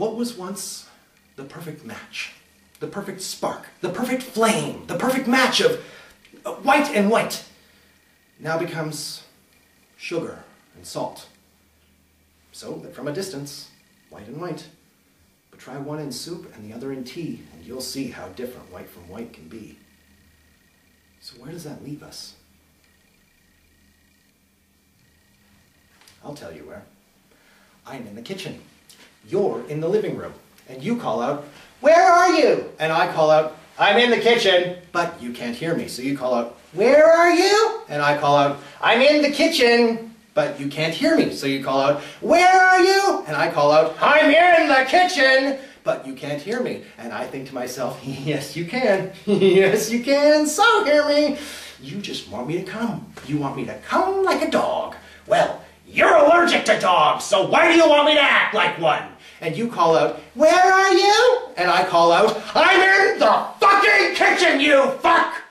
What was once the perfect match, the perfect spark, the perfect flame, the perfect match of white and white, now becomes sugar and salt. So that from a distance, white and white, but try one in soup and the other in tea, and you'll see how different white from white can be. So where does that leave us? I'll tell you where. I'm in the kitchen. You're in the living room. And you call out, "Where are you?" And I call out, "I'm in the kitchen." But you can't hear me, so you call out, "Where are you?" And I call out, "I'm in the kitchen." But you can't hear me, so you call out, "Where are you?" And I call out, "I'm in the kitchen." But you can't hear me. And I think to myself, yes you can. Yes you can, so hear me. You just want me to come. You want me to come like a dog. Well, you're allergic to dogs, so why do you want me to act like one? And you call out, "Where are you?" And I call out, "I'm in the fucking kitchen, you fuck!"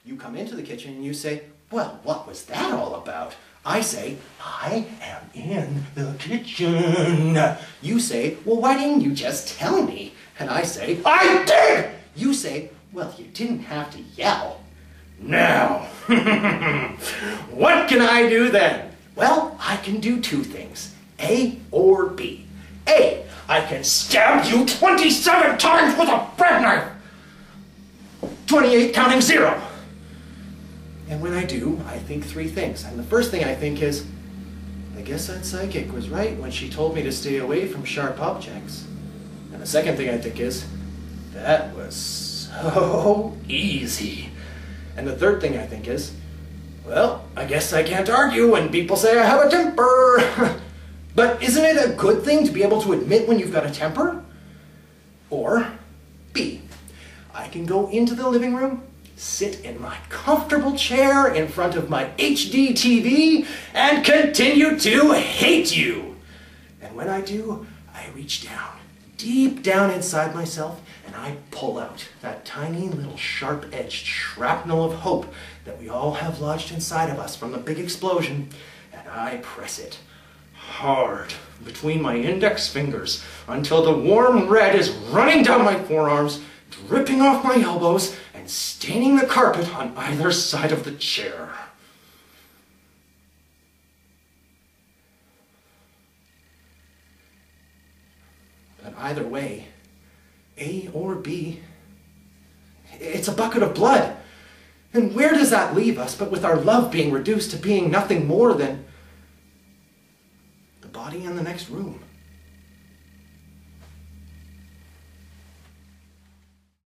You come into the kitchen and you say, "Well, what was that all about?" I say, "I am in the kitchen." You say, "Well, why didn't you just tell me?" And I say, "I did!" You say, "Well, you didn't have to yell." Now, what can I do then? Well, I can do two things, A or B. A, I can stab you 27 times with a bread knife. 28 counting 0. And when I do, I think three things. And the first thing I think is, I guess that psychic was right when she told me to stay away from sharp objects. And the second thing I think is, that was so easy. And the third thing I think is, well, I guess I can't argue when people say I have a temper. But isn't it a good thing to be able to admit when you've got a temper? Or B, I can go into the living room, sit in my comfortable chair in front of my HD TV, and continue to hate you. And when I do, I reach down, deep down inside myself, and I pull out that tiny little sharp-edged shrapnel of hope that we all have lodged inside of us from the big explosion, and I press it hard between my index fingers until the warm red is running down my forearms, dripping off my elbows, and staining the carpet on either side of the chair. But either way, A or B, it's a bucket of blood. And where does that leave us but with our love being reduced to being nothing more than the body in the next room?